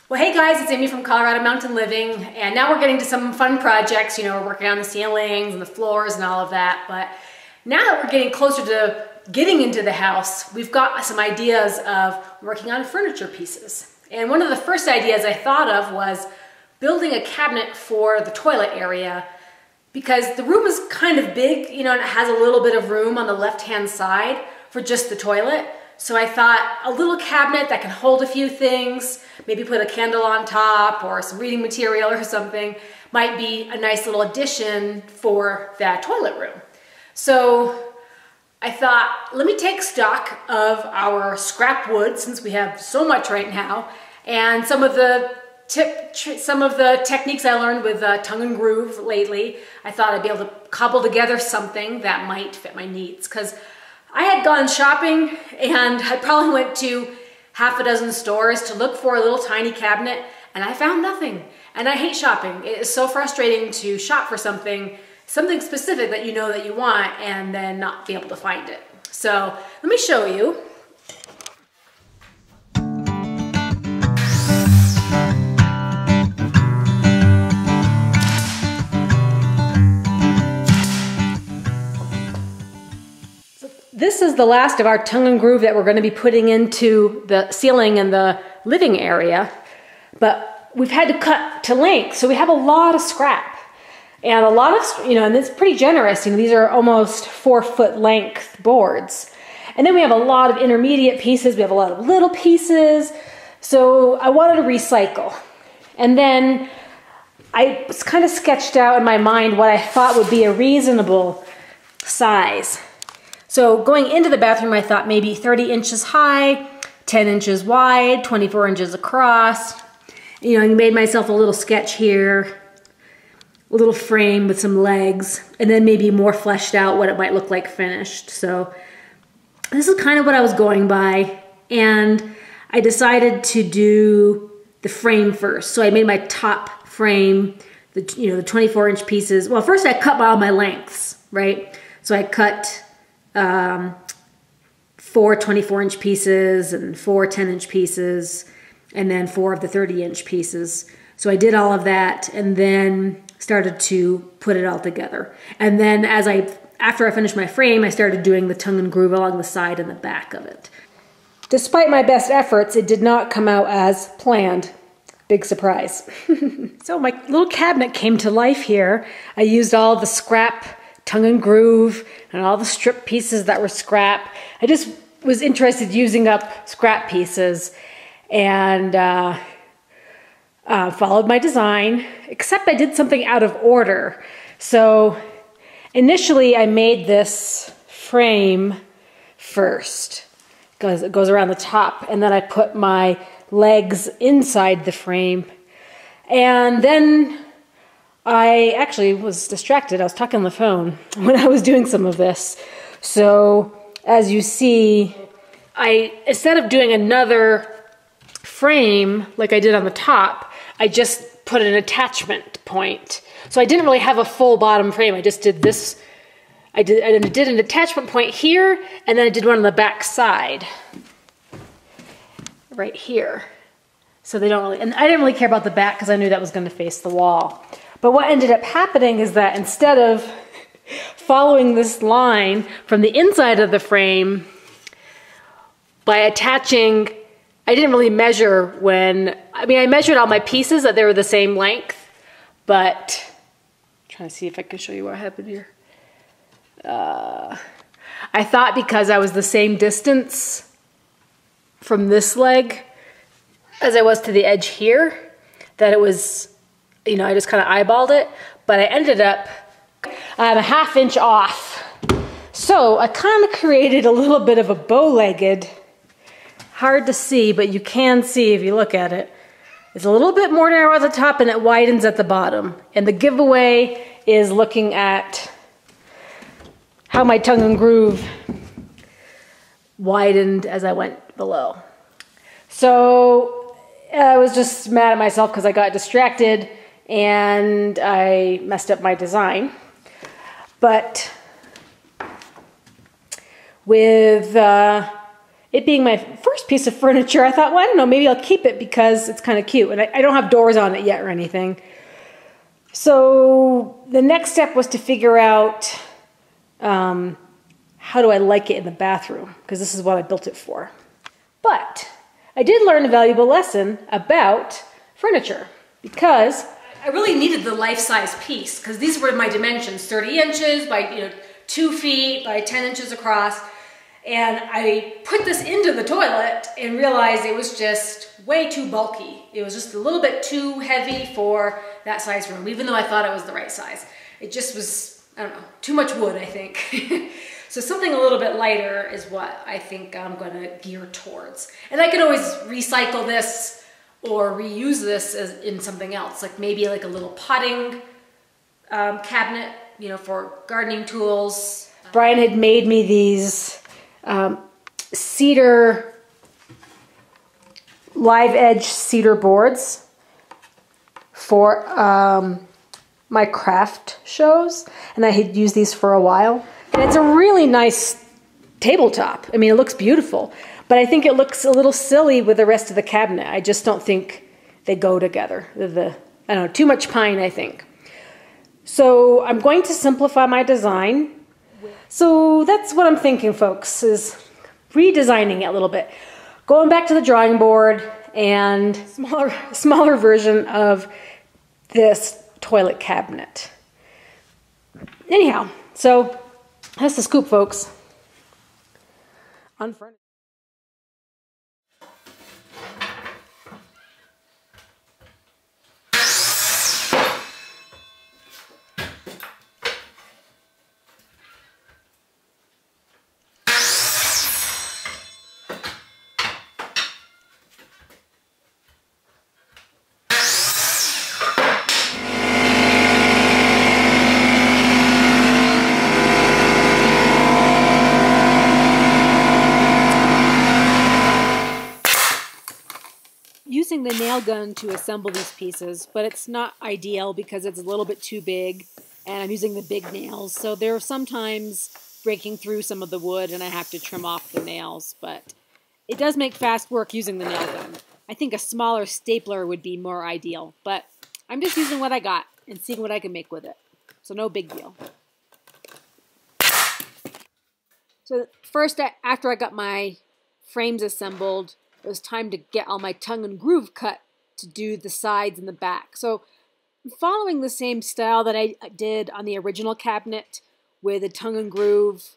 Well, hey guys, it's Amy from Colorado Mountain Living, and now we're getting to some fun projects. You know, we're working on the ceilings and the floors and all of that, but now that we're getting closer to getting into the house, we've got some ideas of working on furniture pieces. And one of the first ideas I thought of was building a cabinet for the toilet area, because the room is kind of big, you know, and it has a little bit of room on the left-hand side for just the toilet. So I thought a little cabinet that can hold a few things, maybe put a candle on top or some reading material or something, might be a nice little addition for that toilet room. So I thought, let me take stock of our scrap wood, since we have so much right now, and some of the techniques I learned with tongue and groove lately. I thought I'd be able to cobble together something that might fit my needs, because I had gone shopping and I probably went to half a dozen stores to look for a little tiny cabinet, and I found nothing. And I hate shopping. It is so frustrating to shop for something specific that you know that you want and then not be able to find it. So let me show you. This is the last of our tongue and groove that we're going to be putting into the ceiling in the living area, but we've had to cut to length, so we have a lot of scrap and a lot of, you know, and it's pretty generous. You know, these are almost 4-foot length boards, and then we have a lot of intermediate pieces. We have a lot of little pieces, so I wanted to recycle, and then I kind of sketched out in my mind what I thought would be a reasonable size. So going into the bathroom, I thought maybe 30 inches high, 10 inches wide, 24 inches across. You know, I made myself a little sketch here, a little frame with some legs, and then maybe more fleshed out what it might look like finished. So this is kind of what I was going by, and I decided to do the frame first. So I made my top frame, the 24-inch pieces. Well, first I cut all my lengths, right? So I cut 4 24-inch pieces and 4 10-inch pieces, and then 4 of the 30-inch pieces. So I did all of that and then started to put it all together. And then after I finished my frame, I started doing the tongue and groove along the side and the back of it. Despite my best efforts, it did not come out as planned. Big surprise. So my little cabinet came to life here. I used all the scrap tongue and groove and all the strip pieces that were scrap. I just was interested using up scrap pieces, and followed my design, except I did something out of order. So initially I made this frame first, because it goes around the top, and then I put my legs inside the frame, and then I actually was distracted. I was talking on the phone when I was doing some of this. So as you see, instead of doing another frame like I did on the top, I just put an attachment point. So I didn't really have a full bottom frame. I just did this. I did an attachment point here, and then I did one on the back side, right here. So they don't really, and I didn't really care about the back because I knew that was going to face the wall. But what ended up happening is that instead of following this line from the inside of the frame by attaching, I didn't really measure I measured all my pieces that they were the same length, but I'm trying to see if I can show you what happened here. I thought because I was the same distance from this leg as I was to the edge here, that it was, you know, I just kind of eyeballed it, but I ended up a ½ inch off. So I kind of created a little bit of a bow-legged, hard to see, but you can see if you look at it. It's a little bit more narrow at the top and it widens at the bottom. And the giveaway is looking at how my tongue and groove widened as I went below. So I was just mad at myself because I got distracted and I messed up my design. But with it being my first piece of furniture, I thought, well, I don't know, maybe I'll keep it because it's kind of cute. And I don't have doors on it yet or anything. So the next step was to figure out how do I like it in the bathroom, because this is what I built it for. But I did learn a valuable lesson about furniture, because I really needed the life-size piece, because these were my dimensions, 30 inches by 2 feet by 10 inches across. And I put this into the toilet and realized it was just way too bulky. It was just a little bit too heavy for that size room, even though I thought it was the right size. It just was, I don't know, too much wood, I think. So something a little bit lighter is what I think I'm going to gear towards. And I can always recycle this or reuse this in something else, like maybe like a little potting cabinet, for gardening tools. Brian had made me these cedar, live edge cedar boards for my craft shows, and I had used these for a while. And it's a really nice tabletop. I mean, it looks beautiful, but I think it looks a little silly with the rest of the cabinet. I just don't think they go together. I don't know, too much pine, I think. So I'm going to simplify my design. So that's what I'm thinking, folks, is redesigning it a little bit. Going back to the drawing board and smaller version of this toilet cabinet. Anyhow, so that's the scoop, folks, on furniture. Using the nail gun to assemble these pieces, but it's not ideal because it's a little bit too big and I'm using the big nails. So there are sometimes breaking through some of the wood and I have to trim off the nails, but it does make fast work using the nail gun. I think a smaller stapler would be more ideal, but I'm just using what I got and seeing what I can make with it. So no big deal. So first, after I got my frames assembled, it was time to get all my tongue and groove cut to do the sides and the back. So I'm following the same style that I did on the original cabinet with a tongue and groove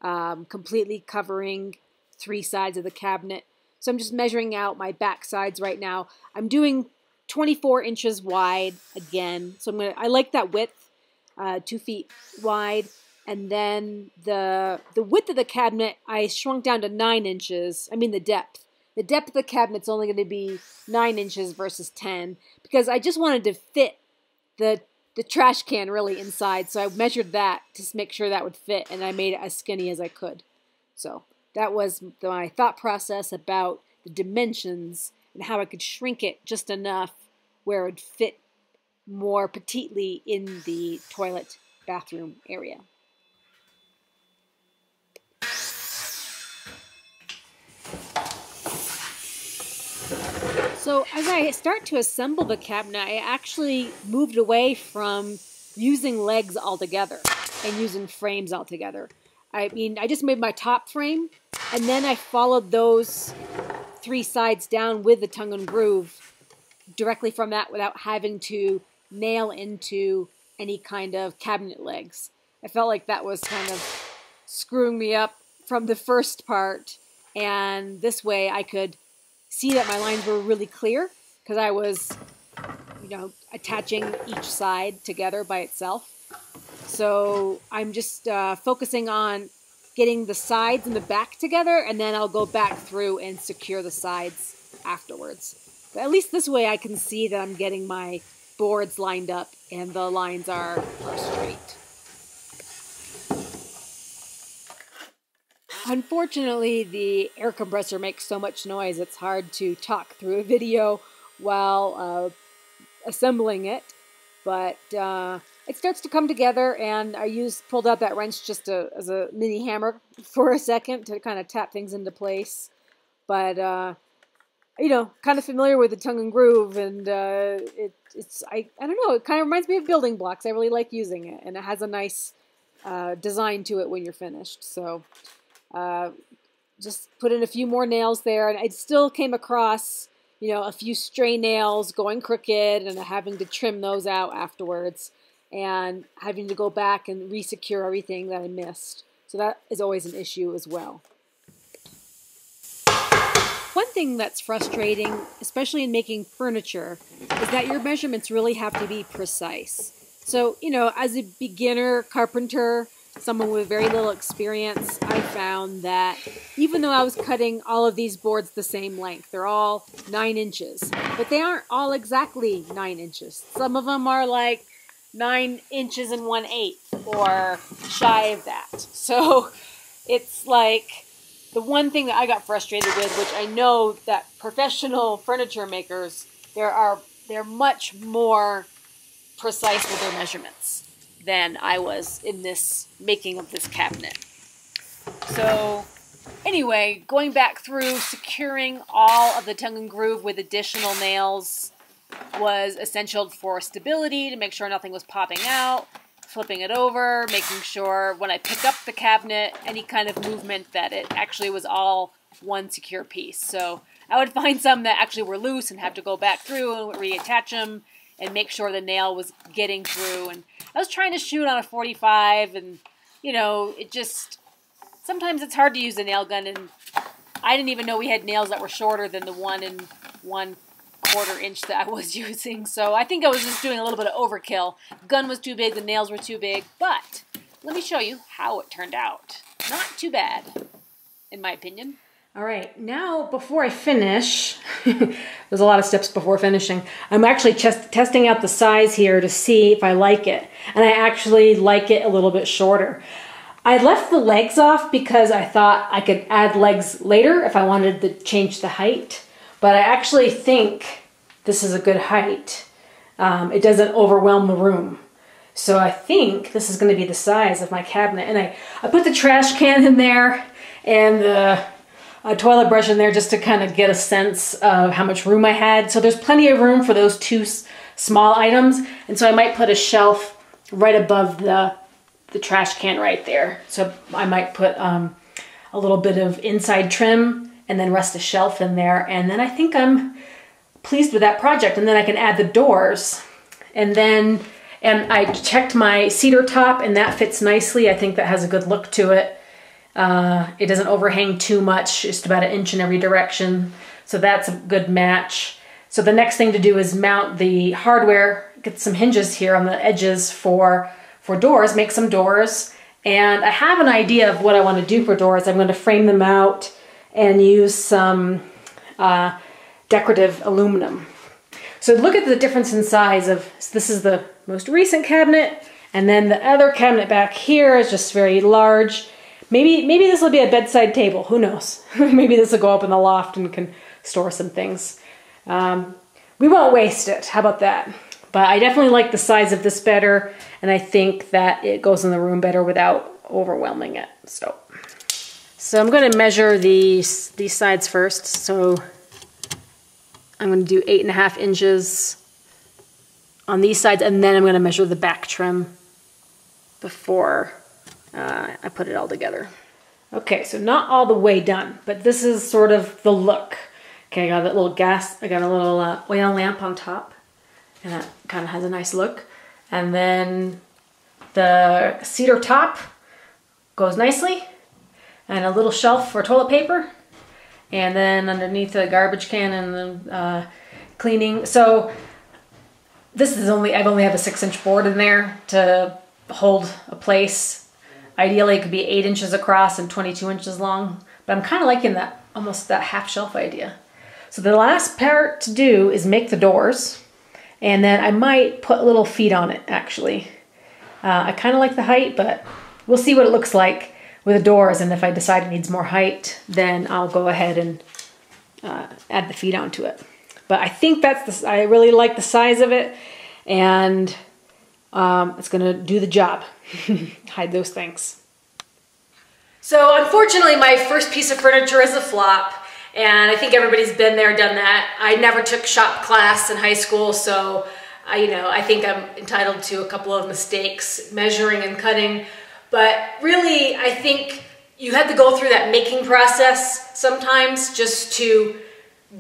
completely covering 3 sides of the cabinet. So I'm just measuring out my back sides right now. I'm doing 24 inches wide again. So I like that width, 2 feet wide. And then the width of the cabinet, I shrunk down to 9 inches. I mean the depth. The depth of the cabinet's only going to be 9 inches versus 10 because I just wanted to fit the trash can really inside. So I measured that to make sure that would fit, and I made it as skinny as I could. So that was my thought process about the dimensions and how I could shrink it just enough where it would fit more petitely in the toilet bathroom area. So as I start to assemble the cabinet, I actually moved away from using legs altogether and using frames altogether. I mean, I just made my top frame, and then I followed those 3 sides down with the tongue and groove directly from that without having to nail into any kind of cabinet legs. I felt like that was kind of screwing me up from the first part, and this way I could see that my lines were really clear because I was, attaching each side together by itself. So I'm just focusing on getting the sides and the back together, and then I'll go back through and secure the sides afterwards. But at least this way I can see that I'm getting my boards lined up and the lines are straight. Unfortunately, the air compressor makes so much noise it's hard to talk through a video while assembling it, but it starts to come together, and I pulled out that wrench just as a mini hammer for a second to kind of tap things into place. but you know, kind of familiar with the tongue and groove, and it's I don't know, it kind of reminds me of building blocks. I really like using it, and it has a nice design to it when you're finished. So just put in a few more nails there, and I still came across, you know, a few stray nails going crooked, and having to trim those out afterwards, and having to go back and re-secure everything that I missed. So that is always an issue as well. One thing that's frustrating, especially in making furniture, is that your measurements really have to be precise. So, you know, as a beginner carpenter, someone with very little experience, I found that even though I was cutting all of these boards the same length, they're all 9 inches, but they aren't all exactly 9 inches. Some of them are like 9 inches and 1/8 or shy of that. So it's like, the one thing that I got frustrated with, which I know that professional furniture makers, they're much more precise with their measurements than I was in this making of this cabinet. So anyway, going back through securing all of the tongue and groove with additional nails was essential for stability, to make sure nothing was popping out. Flipping it over, making sure when I pick up the cabinet, any kind of movement, that it actually was all one secure piece. So I would find some that actually were loose and have to go back through and reattach them and make sure the nail was getting through. And I was trying to shoot on a 45, and you know, it just, sometimes it's hard to use a nail gun, and I didn't even know we had nails that were shorter than the 1 1/4 inch that I was using. So I think I was just doing a little bit of overkill. The gun was too big, the nails were too big, but let me show you how it turned out. Not too bad, in my opinion. All right, now before I finish, there's a lot of steps before finishing. I'm actually just testing out the size here to see if I like it. And I actually like it a little bit shorter. I left the legs off because I thought I could add legs later if I wanted to change the height. But I actually think this is a good height. It doesn't overwhelm the room. So I think this is going to be the size of my cabinet. And I put the trash can in there and the toilet brush in there just to kind of get a sense of how much room I had. So there's plenty of room for those 2 small items. And so I might put a shelf right above the trash can right there. So I might put a little bit of inside trim and then rest a shelf in there. And then I think I'm pleased with that project. And then I can add the doors. And I checked my cedar top, and that fits nicely. I think that has a good look to it. It doesn't overhang too much, just about 1 inch in every direction. So that's a good match. So the next thing to do is mount the hardware, get some hinges here on the edges for doors, make some doors. And I have an idea of what I want to do for doors. I'm going to frame them out and use some decorative aluminum. So look at the difference in size of, so this is the most recent cabinet, and then the other cabinet back here is just very large. Maybe this will be a bedside table, who knows? Maybe this will go up in the loft and can store some things. We won't waste it, how about that? But I definitely like the size of this better, and I think that it goes in the room better without overwhelming it. So I'm going to measure these sides first. So I'm going to do 8.5 inches on these sides, and then I'm going to measure the back trim before I put it all together. Okay, so not all the way done, but this is sort of the look. Okay, I got that little I got a little oil lamp on top, and that kind of has a nice look. And then the cedar top goes nicely, and a little shelf for toilet paper, and then underneath the garbage can and the cleaning. So this is I only have a 6-inch board in there to hold a place. Ideally it could be 8 inches across and 22 inches long, but I'm kind of liking that, almost that half shelf idea. So the last part to do is make the doors, and then I might put little feet on it actually. I kind of like the height, but we'll see what it looks like with the doors, and if I decide it needs more height, then I'll go ahead and add the feet onto it. But I think I really like the size of it, and it's gonna do the job. Hide those things. So unfortunately, my first piece of furniture is a flop, And I think everybody's been there, done that. I never took shop class in high school, so I think I'm entitled to a couple of mistakes measuring and cutting. But really, I think you have to go through that making process sometimes just to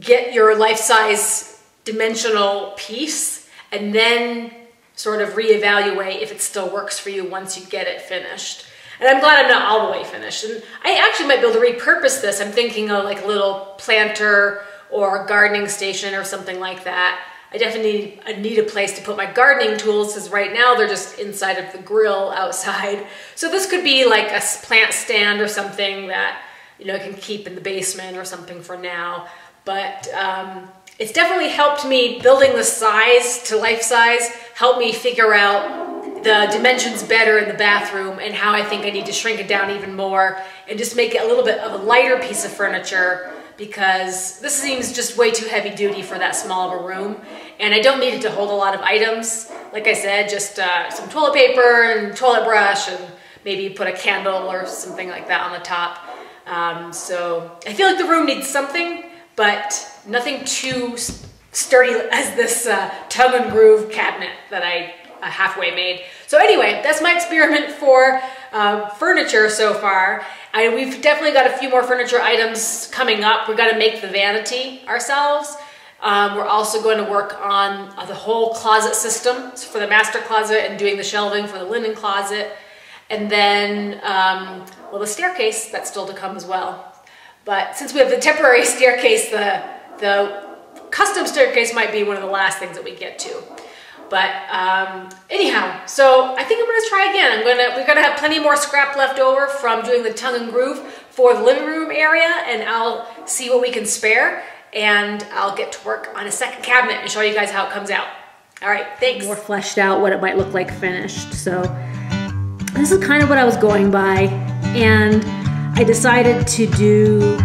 get your life-size dimensional piece, and then sort of reevaluate if it still works for you once you get it finished. And I'm glad I'm not all the way finished. And I actually might be able to repurpose this. I'm thinking of like a little planter or a gardening station or something like that. I definitely need a place to put my gardening tools, because right now they're just inside of the grill outside. So this could be like a plant stand or something that I can keep in the basement or something for now. But it's definitely helped me building the size to life size, helped me figure out the dimensions better in the bathroom and how I think I need to shrink it down even more and just make it a little bit of a lighter piece of furniture, because this seems just way too heavy duty for that small of a room. And I don't need it to hold a lot of items. Like I said, just some toilet paper and toilet brush, and maybe put a candle or something like that on the top. So I feel like the room needs something, but nothing too sturdy as this tongue and groove cabinet that I halfway made. So anyway, that's my experiment for furniture so far. We've definitely got a few more furniture items coming up. We've got to make the vanity ourselves. We're also going to work on the whole closet system for the master closet and doing the shelving for the linen closet. And then, well, the staircase, that's still to come as well. But since we have the temporary staircase, the custom staircase might be one of the last things that we get to. But anyhow, so I think I'm going to try again. We're gonna have plenty more scrap left over from doing the tongue and groove for the living room area, and I'll see what we can spare, and I'll get to work on a second cabinet and show you guys how it comes out. All right, thanks. More fleshed out what it might look like finished. So this is kind of what I was going by, and I decided to do